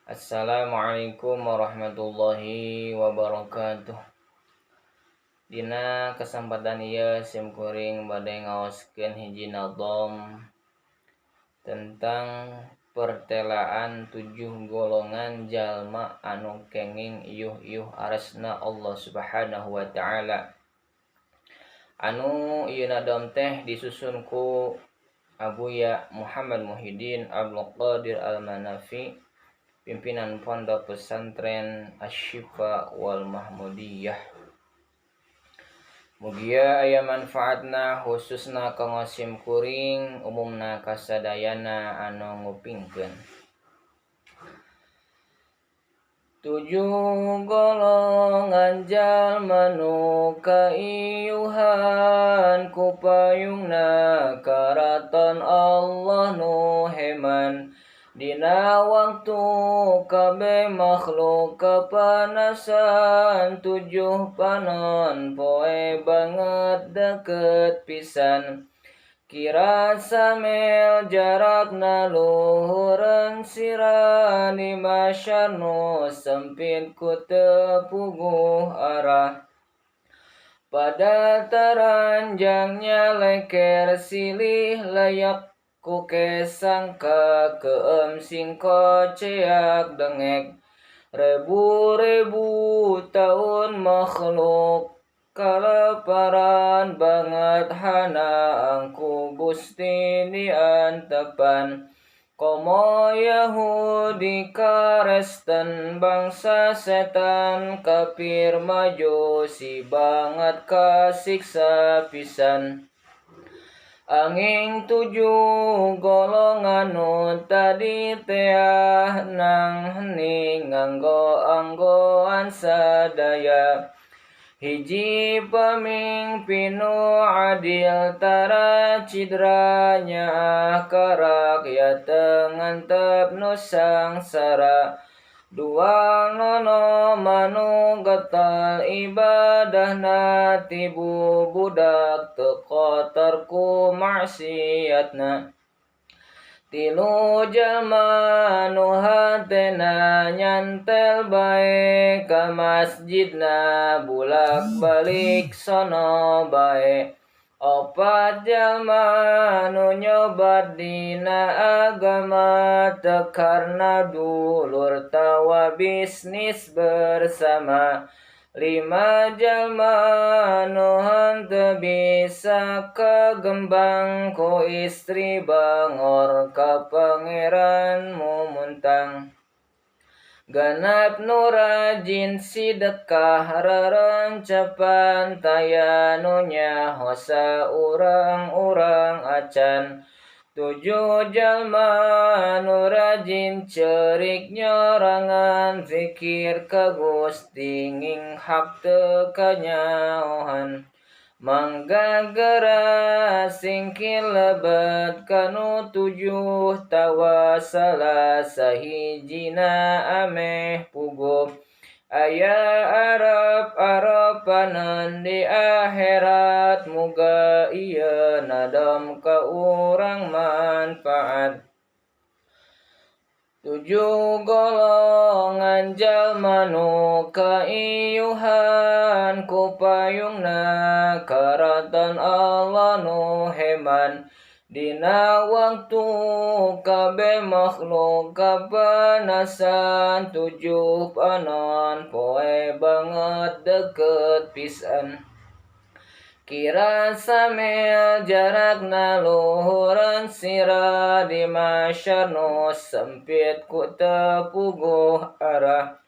Assalamualaikum warahmatullahi wabarakatuh. Dina kesempatan ieu sim kuring bade ngaoskeun hiji nadom tentang pertelaan 7 golongan jalma anu kenging ieuh-ieuh aresna Allah Subhanahu wa taala. Anu ieu nadom teh disusun ku Abuya Muhammad Muhyiddin Abdul Qadir Al-Manafi, pimpinan Pondok Pesantren Asy-Syifa wal Mahmudiyah. Mugia aya manfaatna khususna kanggo sim kuring, umumna kasadayana anu ngupingkeun. 7 golongan jalma nu kaieuhan ku payungna karaton Allah nu heman. Dina waktu kabeh makhluk kapanasan, 7 panon poe banget deket pisan. Kira samel jarakna luhureun sira, di masyar nu sempit ku teu puguh arah. Pada taranjangnya leker silih layak ku kesangka, keem singko ceak dengek. Rebu-rebu tahun makhluk kalaparan banget hana angku Gusti diantepan. Komo Yahudi Kristen bangsa setan, kafir majusi banget kasiksa pisan. Anging 7 golongan nu tadi teah nang hening nganggo anggoan sadaya. Hiji pamimpin nu adil tara cidra nyaah karak ya teu ngantep nu sangsara. 2 nono manu getal ibadahna, tibu budak teu kotor ku maksiatna. 3 jalma nu hatena nyantel bae ka masjidna, bulak-balik sono bae. 4 jalma nu nyobat dina agama, teu karna dulur tawa bisnis bersama. 5 jalma nu henteu bisa kagembang, ku istri bangor ka pangeran mumuntang. 6 nu rajin sidekah rerencepan, taya nu nyahosa urang-urang acan. 7 jalma nu rajin ceurik nyorangan, zikir ka Gusti nginghak teu kanyaohan. Mangga geura singkil lebet kanu 7 tawa salah sahijina ameh puguh. Aya arep-arepaneun di akhirat, muga ieu nadom ka urang manfaat. 7 golongan jalma nu kaieuhan ku payungna karaton Allah nu heman. Dina waktu kabeh makhluk kapanasan, 7 panon poe banget deket pisan. Kira samel jarakna luhureun sira, di masyar nu sempit ku teu puguh arah.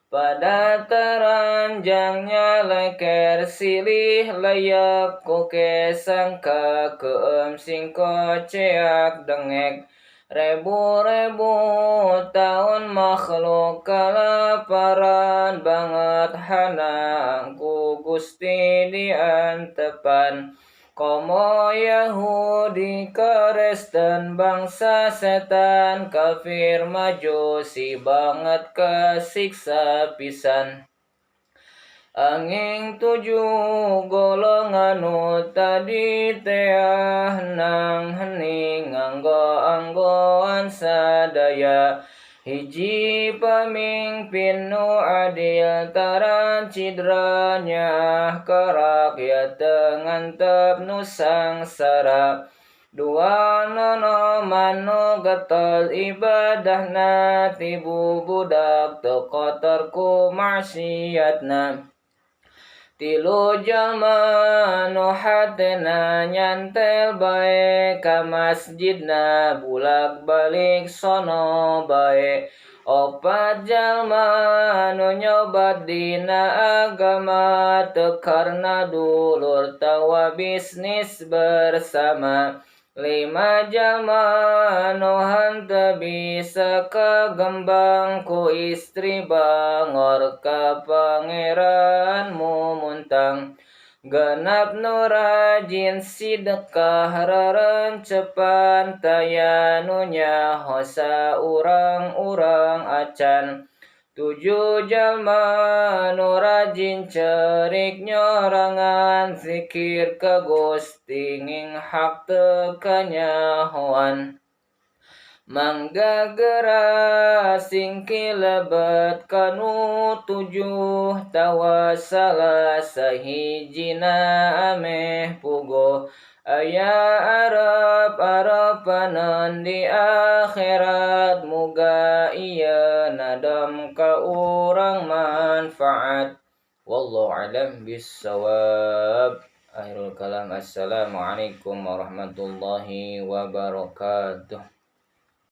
Pada taranjangnya leker silih layak ku kesangka, keem singko ceak dengek. Rebu-rebu tahun makhluk kalaparan banget hana angku Gusti diantepan. Komo Yahudi Kristen bangsa setan, kafir majusi banget kasiksa pisan. Anging 7 golongan nu tadi teah nang hening nganggo anggoan sadaya. Hiji pamimpin nu adil taran cidranya kerakyat ngantep nu sangsara. Dua nonoman nu getol ibadahna tibu budak teu kotor ku maksiatna. Tilu jalma nu hatena nyantel bae ka masjidna bulak balik sono bae. Opat jalma nu nyobat dina agama teu karna dulur tawa bisnis bersama. 5 jalma nu henteu bisa kagembang ku istri bangor ka pangeran mumuntang. 6 nu rajin sidekah rerencepan taya nu nyahosa urang-urang acan. 7 jalma nu rajin cerik nyorangan zikir ka Gusti nging hak teu kanyahoan. Mangga geura singki lebet kanu 7 tawa salah sahijina ameh puguh. Aya arep-arepaneun di akhirat muga ieu nadam ka urang manfaat. Wallahu a'lam bissawab. Akhirul kalam. Assalamualaikum warahmatullahi wabarakatuh.